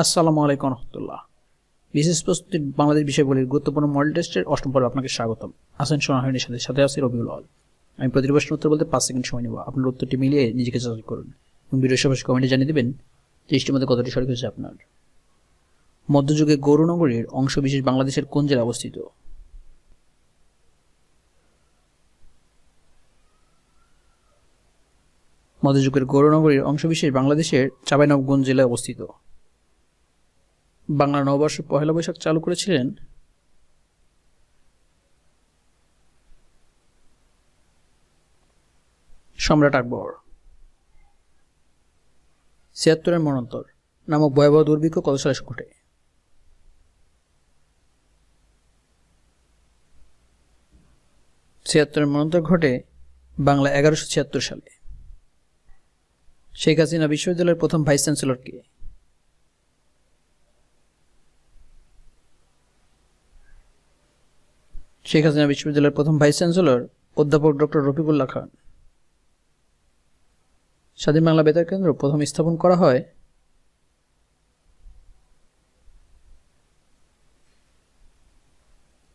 আসসালামু আলাইকুম রহমতুল্লাহ। বিশেষ প্রস্তুতির বাংলাদেশ বিষয়গুলির গুরুত্বপূর্ণ মডেল টেস্টের অষ্টম পর্বে আপনাকে স্বাগতম। আসেন সোনার হরিণের সাথে আছি রবিউল আল। আমি প্রতিটি প্রশ্নের উত্তর বলতে 5 সেকেন্ড সময় নেব। আপনার উত্তরটি মিলিয়ে নিজেকে যাচাই করুন এবং ভিডিও সবাই কমেন্টে জানিয়ে দেবেন যে এটির মধ্যে কতটি সঠিক হয়েছে আপনার। মধ্যযুগে গৌরনগরীর অংশ বিশেষ বাংলাদেশের কোন জেলায় অবস্থিত? মধ্যযুগের গৌরনগরীর অংশবিশেষ বাংলাদেশের চাঁপাইনবাবগঞ্জ জেলায় অবস্থিত। বাংলা নববর্ষ পহেলা বৈশাখ চালু করেছিলেন? সম্রাট আকবর। ৭৬-এর মন্বন্তর নামক ভয়াবহ দুর্ভিক্ষ কত সালে ঘটে? ৭৬-এর মন্বন্তর ঘটে বাংলা ১১৭৬ সালে। শেখ হাসিনা বিশ্ববিদ্যালয়ের প্রথম ভাইস চ্যান্সেলর কে? শেখ হাসিনা বিশ্ববিদ্যালয়ের প্রথম ভাইস চ্যান্সেলর অধ্যাপক ডক্টর রফিকুল্লাহ খান। স্বাধীন বাংলা বেতার কেন্দ্র প্রথম স্থাপন করা হয়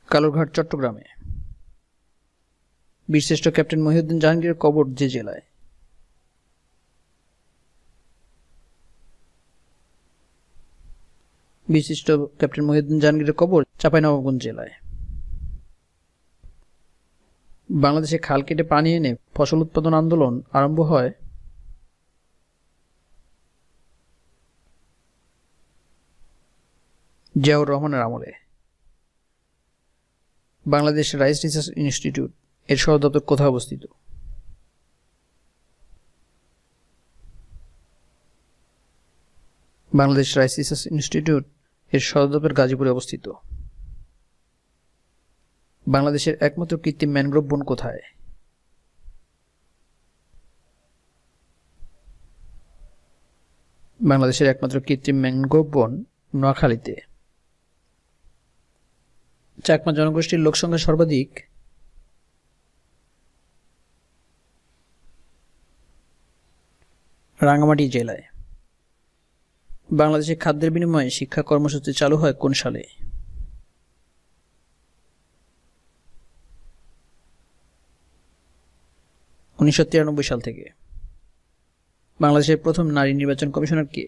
কালুরঘাট, চট্টগ্রামে। বীরশ্রেষ্ঠ ক্যাপ্টেন মহিউদ্দিন জাহাঙ্গীরের কবর যে জেলায়? বীরশ্রেষ্ঠ ক্যাপ্টেন মহিউদ্দিন জাহাঙ্গীরের কবর চাঁপাইনবাবগঞ্জ জেলায়। বাংলাদেশে খাল কেটে পানি এনে ফসল উৎপাদন আন্দোলন আরম্ভ হয় জিয়াউর রহমানের আমলে। বাংলাদেশ রাইস রিসার্চ ইনস্টিটিউট এর সদর দপ্তর কোথায় অবস্থিত? বাংলাদেশ রাইস রিসার্চ ইনস্টিটিউট এর সদর দপ্তর গাজীপুরে অবস্থিত। বাংলাদেশের একমাত্র কৃত্রিম ম্যানগ্রোভ বন কোথায়? বাংলাদেশের একমাত্র কৃত্রিম ম্যানগ্রোভ বন নোয়াখালীতে। চাকমা জনগোষ্ঠীর লোকসংখ্যা সর্বাধিক রাঙ্গামাটি জেলায়। বাংলাদেশে খাদ্যের বিনিময়ে শিক্ষা কর্মসূচি চালু হয় কোন সালে? 1993 সাল থেকে। বাংলাদেশের প্রথম নারী নির্বাচন কমিশনার কে?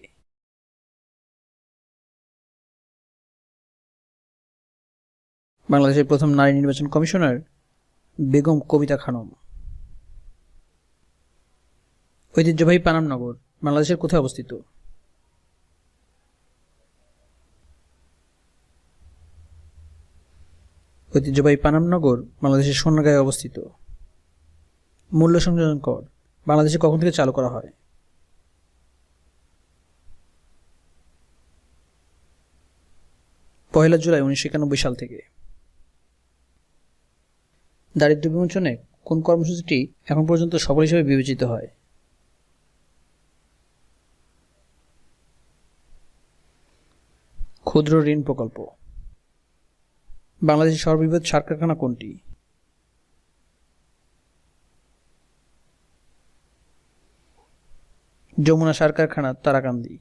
বাংলাদেশের প্রথম নারী নির্বাচন কমিশনার বেগম কবিতা খানম। ঐতিহ্যবাহী পানাম নগর বাংলাদেশের কোথায় অবস্থিত? ঐতিহ্যবাহী পানাম নগর বাংলাদেশের সোনারগাঁয়ে অবস্থিত। মূল্য সংযোজন কর বাংলাদেশে কখন থেকে চালু করা হয়? 1 জুলাই 1991 সাল থেকে। দারিদ্র্য বিমোচনে কোন কর্মসূচিটি এখন পর্যন্ত সফল হিসেবে বিবেচিত হয়? ক্ষুদ্র ঋণ প্রকল্প। বাংলাদেশের সর্ববৃহৎ সার কারখানা কোনটি? যমুনা সার কারখানা, তারাকান্দি।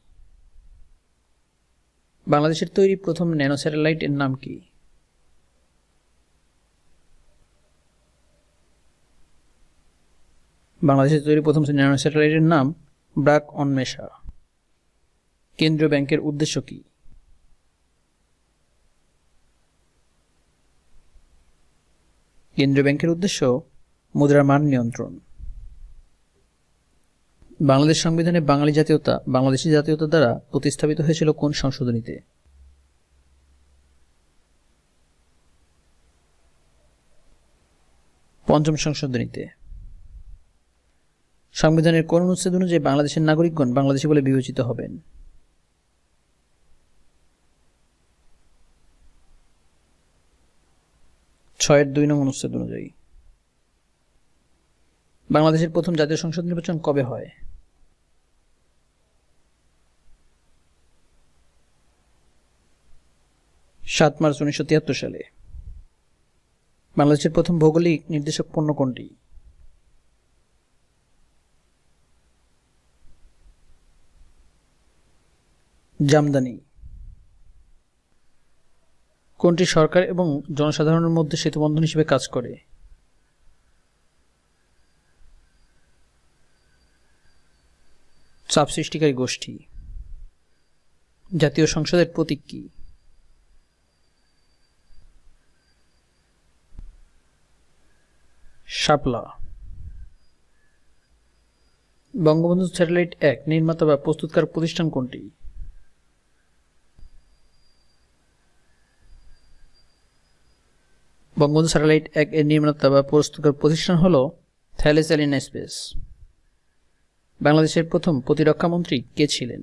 বাংলাদেশের তৈরি প্রথম ন্যানো স্যাটেলাইট এর নাম কি? বাংলাদেশের তৈরি প্রথম ন্যানো স্যাটেলাইটের নাম ব্রাক অন্মেষা। কেন্দ্রীয় ব্যাংকের উদ্দেশ্য কি? কেন্দ্রীয় ব্যাংকের উদ্দেশ্য মুদ্রার মান নিয়ন্ত্রণ। বাংলাদেশ সংবিধানে বাঙালি জাতীয়তা বাংলাদেশী জাতীয়তা দ্বারা প্রতিস্থাপিত হয়েছিল কোন সংশোধনীতে? পঞ্চম সংশোধনীতে। সংবিধানের কোন অনুচ্ছেদ অনুযায়ী বাংলাদেশের নাগরিকগণ বাংলাদেশী বলে বিবেচিত হবেন? 6-2 নং অনুচ্ছেদ অনুযায়ী। বাংলাদেশের প্রথম জাতীয় সংসদ নির্বাচন কবে হয়? 7 মার্চ 1973 সালে। বাংলাদেশের প্রথম ভৌগোলিক নির্দেশক পণ্য কোনটি? জামদানি। কোনটি সরকার এবং জনসাধারণের মধ্যে সেতুবন্ধন হিসেবে কাজ করে? চাপ সৃষ্টিকারী গোষ্ঠী। জাতীয় সংসদের প্রতীক কি? শাপলা। বঙ্গবন্ধু স্যাটেলাইট 1 নির্মাতা বা প্রস্তুতকারক প্রতিষ্ঠান কোনটি? বঙ্গবন্ধু স্যাটেলাইট 1 এর নির্মাতা বা প্রস্তুতকারক প্রতিষ্ঠান হল থ্যালেস অ্যালিনা স্পেস। বাংলাদেশের প্রথম প্রতিরক্ষা মন্ত্রী কে ছিলেন?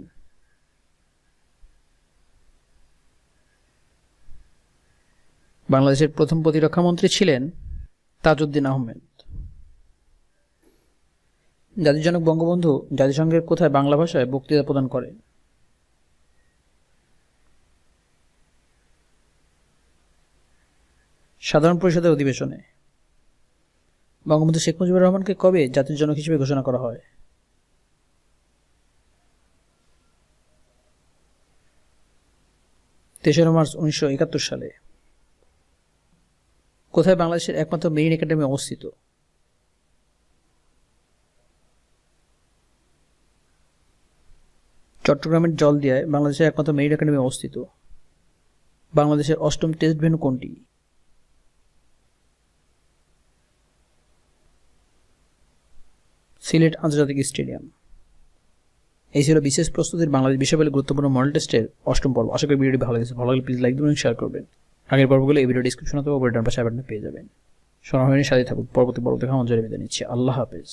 বাংলাদেশের প্রথম প্রতিরক্ষা মন্ত্রী ছিলেন তাজউদ্দিন আহমেদ। জাতির জনক বঙ্গবন্ধু জাতিসংঘের কোথায় বাংলা ভাষায় বক্তৃতা প্রদান করেন? সাধারণ পরিষদের অধিবেশনে। বঙ্গবন্ধু শেখ মুজিবুর রহমানকে কবে জাতির জনক হিসেবে ঘোষণা করা হয়? 3 মার্চ 1971 সালে। কোথায় বাংলাদেশের একমাত্র মেরিন একাডেমি অবস্থিত? চট্টগ্রামের জলদিয়ায় বাংলাদেশের একমাত্র মেরিন একাডেমি অবস্থিত। বাংলাদেশের 8ম টেস্ট ভেন্যু কোনটি? সিলেট আন্তর্জাতিক স্টেডিয়াম। এই ছিল বিশেষ প্রস্তুতির বাংলাদেশ বিষয়বলী গুরুত্বপূর্ণ মডেল টেস্টের 8ম পর্ব। আশা করি ভিডিওটি ভালো লেগেছে। ভালো লাগলে প্লিজ লাইক দেবেন, শেয়ার করবেন। আগের পর্বগুলো এই ভিডিও ডিসক্রিপশন অথবা ডান পাশে পেয়ে যাবেন। সোনার হরিণের সাথে থাকুন। পরবর্তী পর্ব দেখা আমার জন্য বিদায় নিচ্ছি। আল্লাহ হাফেজ।